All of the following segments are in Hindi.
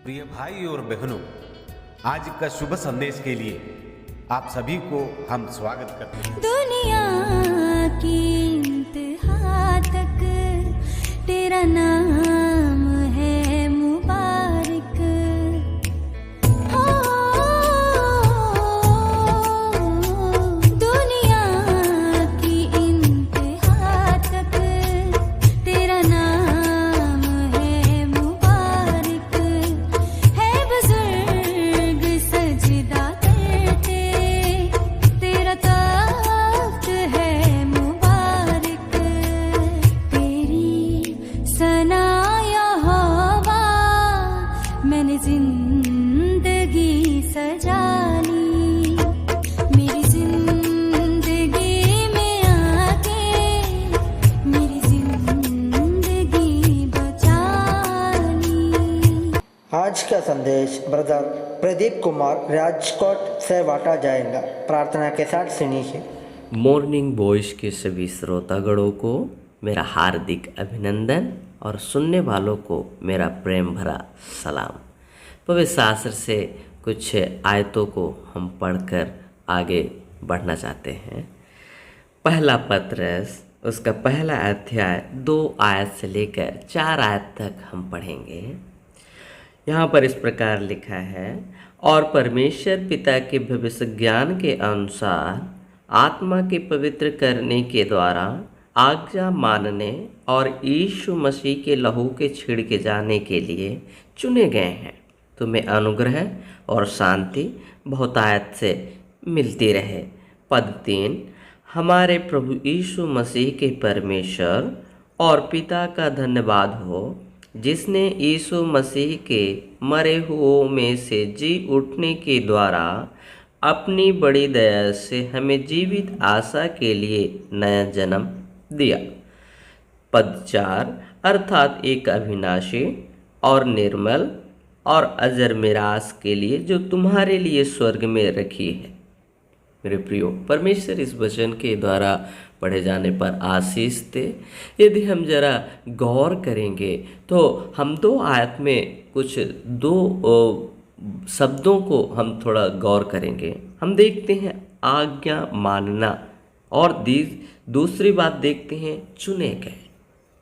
प्रिय भाई और बहनों, आज का शुभ संदेश के लिए आप सभी को हम स्वागत करते हैं। दुनिया की इंतहा तक तेरा नाम है मुबारक। हो दुनिया की इंतहा तक तेरा नाम है मुबारक। है बुजुर्ग सजदा करते तेरा तख्त है मुबारक। तेरी सना यहोवा मैंने जिंदगी सजा ली। मेरी जिंदगी में आके मेरी जिंदगी बचा ली। आज का संदेश ब्रदर प्रदीप कुमार राजकोट से बांटा जाएगा। प्रार्थना के साथ सुनिए। मॉर्निंग वॉइस के सभी श्रोतागणों को मेरा हार्दिक अभिनंदन और सुनने वालों को मेरा प्रेम भरा सलाम। पवित्र शास्त्र से कुछ आयतों को हम पढ़कर आगे बढ़ना चाहते हैं। पहला पत्रस उसका पहला अध्याय 2 आयत से लेकर 4 आयत तक हम पढ़ेंगे। यहाँ पर इस प्रकार लिखा है, और परमेश्वर पिता के भविष्य ज्ञान के अनुसार आत्मा के पवित्र करने के द्वारा आज्ञा मानने और यीशु मसीह के लहू के छिड़के जाने के लिए चुने गए हैं। तुम्हें अनुग्रह और शांति बहुतायत से मिलती रहे। पद 3, हमारे प्रभु यीशु मसीह के परमेश्वर और पिता का धन्यवाद हो, जिसने यीशु मसीह के मरे हुओं में से जी उठने के द्वारा अपनी बड़ी दया से हमें जीवित आशा के लिए नया जन्म दिया। पद 4, अर्थात एक अविनाशी और निर्मल और अजर मिरास के लिए जो तुम्हारे लिए स्वर्ग में रखी है। मेरे प्रियो, परमेश्वर इस वचन के द्वारा पढ़े जाने पर आशीष दे। यदि हम जरा गौर करेंगे तो हम 2 आयत में कुछ 2 शब्दों को हम थोड़ा गौर करेंगे। हम देखते हैं आज्ञा मानना और दूसरी बात देखते हैं चुने गए।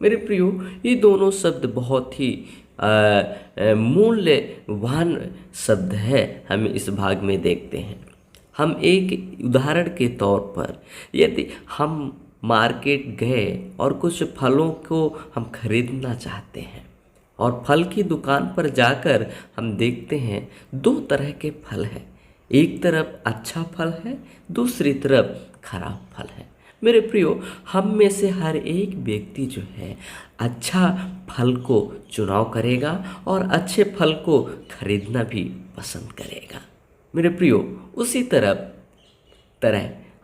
मेरे प्रियो, ये दोनों शब्द बहुत ही मूल्यवान शब्द है। हम इस भाग में देखते हैं। हम एक उदाहरण के तौर पर यदि हम मार्केट गए और कुछ फलों को हम खरीदना चाहते हैं और फल की दुकान पर जाकर हम देखते हैं 2 तरह के फल हैं। एक तरफ अच्छा फल है, दूसरी तरफ खराब फल है। मेरे प्रियो, हम में से हर एक व्यक्ति जो है अच्छा फल को चुनाव करेगा और अच्छे फल को खरीदना भी पसंद करेगा। मेरे प्रियो, उसी तरह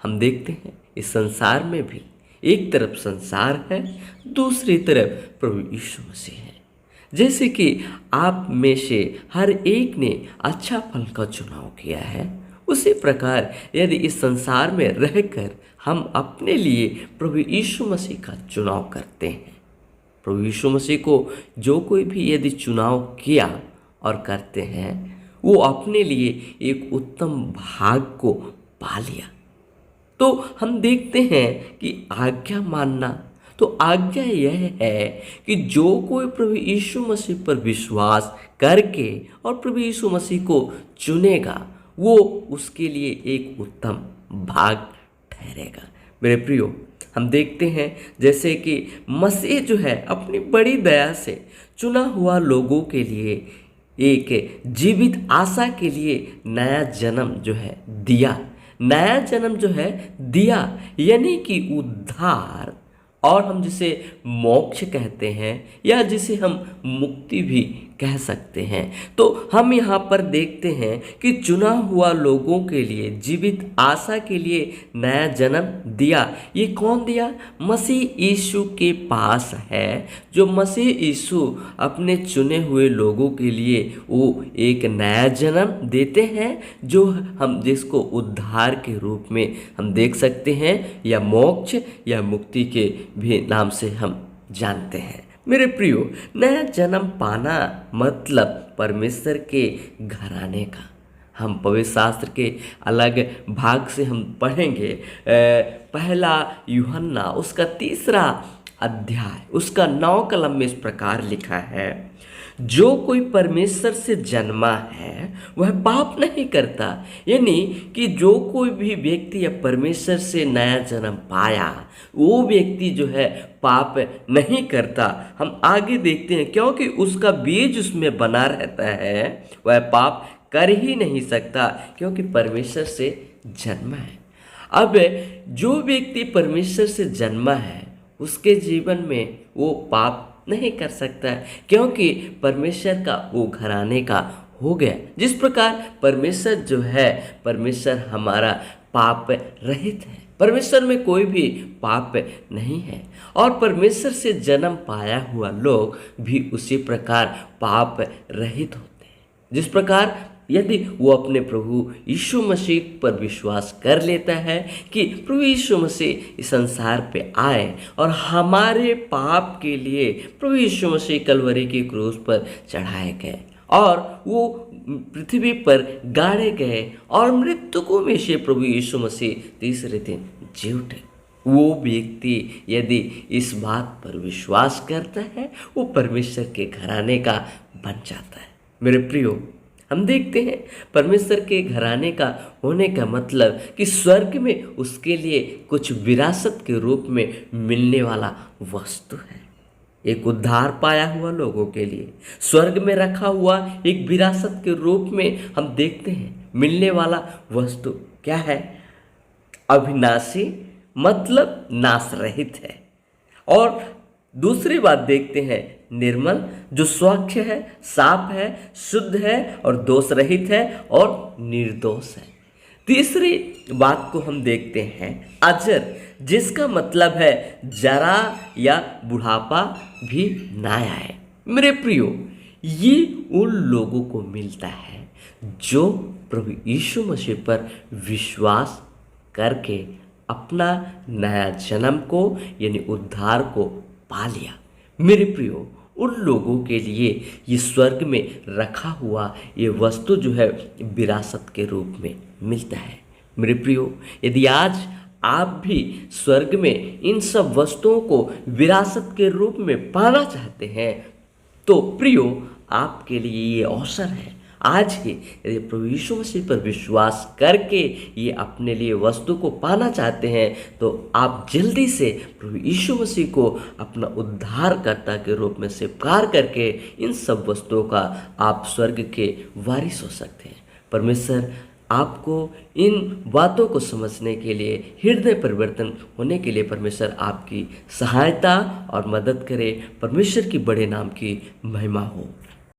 हम देखते हैं इस संसार में भी एक तरफ संसार है, दूसरी तरफ प्रभु यीशु मसीह है। जैसे कि आप में से हर एक ने अच्छा फल का चुनाव किया है, उसी प्रकार यदि इस संसार में रहकर हम अपने लिए प्रभु यीशु मसीह का चुनाव करते हैं, प्रभु यीशु मसीह को जो कोई भी यदि चुनाव किया और करते हैं, वो अपने लिए एक उत्तम भाग को पा लिया। तो हम देखते हैं कि आज्ञा मानना, तो आज्ञा यह है कि जो कोई प्रभु यीशु मसीह पर विश्वास करके और प्रभु यीशु मसीह को चुनेगा, वो उसके लिए एक उत्तम भाग ठहरेगा। मेरे प्रियो, हम देखते हैं जैसे कि मसीह जो है अपनी बड़ी दया से चुना हुआ लोगों के लिए एक जीवित आशा के लिए नया जन्म जो है दिया। नया जन्म जो है दिया यानी कि उद्धार, और हम जिसे मोक्ष कहते हैं या जिसे हम मुक्ति भी कह सकते हैं। तो हम यहाँ पर देखते हैं कि चुना हुआ लोगों के लिए जीवित आशा के लिए नया जन्म दिया। ये कौन दिया? मसीह यीशु के पास है। जो मसीह यीशु अपने चुने हुए लोगों के लिए वो एक नया जन्म देते हैं, जो हम जिसको उद्धार के रूप में हम देख सकते हैं, या मोक्ष या मुक्ति के भी नाम से हम जानते हैं। मेरे प्रियो, नया जन्म पाना मतलब परमेश्वर के घराने का। हम पवित्र शास्त्र के अलग भाग से हम पढ़ेंगे। पहला यूहन्ना उसका 3 अध्याय उसका 9 कलम में इस प्रकार लिखा है, जो कोई परमेश्वर से जन्मा है वह पाप नहीं करता। यानी कि जो कोई भी व्यक्ति या परमेश्वर से नया जन्म पाया वो व्यक्ति जो है पाप नहीं करता। हम आगे देखते हैं, क्योंकि उसका बीज उसमें बना रहता है, वह पाप कर ही नहीं सकता, क्योंकि परमेश्वर से जन्मा है। अब जो व्यक्ति परमेश्वर से जन्मा है उसके जीवन में वो पाप नहीं कर सकता, क्योंकि परमेश्वर का वो घराने का हो गया। जिस प्रकार परमेश्वर जो है, परमेश्वर हमारा पाप रहित है, परमेश्वर में कोई भी पाप नहीं है, और परमेश्वर से जन्म पाया हुआ लोग भी उसी प्रकार पाप रहित होते हैं। जिस प्रकार यदि वो अपने प्रभु यीशु मसीह पर विश्वास कर लेता है कि प्रभु यीशु मसीह इस संसार पे आए और हमारे पाप के लिए प्रभु यीशु मसीह कलवरी की क्रूस पर चढ़ाए गए और वो पृथ्वी पर गाड़े गए और मृतकों में से प्रभु यीशु मसीह तीसरे दिन जी उठे, वो व्यक्ति यदि इस बात पर विश्वास करता है वो परमेश्वर के घराने का बन जाता है। मेरे प्रियो, हम देखते हैं परमेश्वर के घराने का होने का मतलब कि स्वर्ग में उसके लिए कुछ विरासत के रूप में मिलने वाला वस्तु है। एक उद्धार पाया हुआ लोगों के लिए स्वर्ग में रखा हुआ एक विरासत के रूप में हम देखते हैं मिलने वाला वस्तु क्या है? अविनाशी, मतलब नाश रहित है। और दूसरी बात देखते हैं, निर्मल, जो स्वच्छ है, साफ है, शुद्ध है और दोष रहित है और निर्दोष है। तीसरी बात को हम देखते हैं, अजर, जिसका मतलब है जरा या बुढ़ापा भी ना आए। मेरे प्रियो, ये उन लोगों को मिलता है जो प्रभु यीशु मसीह पर विश्वास करके अपना नया जन्म को यानी उद्धार को पा लिया। मेरे प्रियो, उन लोगों के लिए ये स्वर्ग में रखा हुआ ये वस्तु जो है विरासत के रूप में मिलता है। मेरे प्रियो, यदि आज आप भी स्वर्ग में इन सब वस्तुओं को विरासत के रूप में पाना चाहते हैं तो प्रियो, आपके लिए ये अवसर है आज ही। यदि प्रभु यीशु मसीह पर विश्वास करके ये अपने लिए वस्तु को पाना चाहते हैं तो आप जल्दी से प्रभु यीशु मसीह को अपना उद्धारकर्ता के रूप में स्वीकार करके इन सब वस्तुओं का आप स्वर्ग के वारिस हो सकते हैं। परमेश्वर आपको इन बातों को समझने के लिए, हृदय परिवर्तन होने के लिए परमेश्वर आपकी सहायता और मदद करे। परमेश्वर की बड़े नाम की महिमा हो।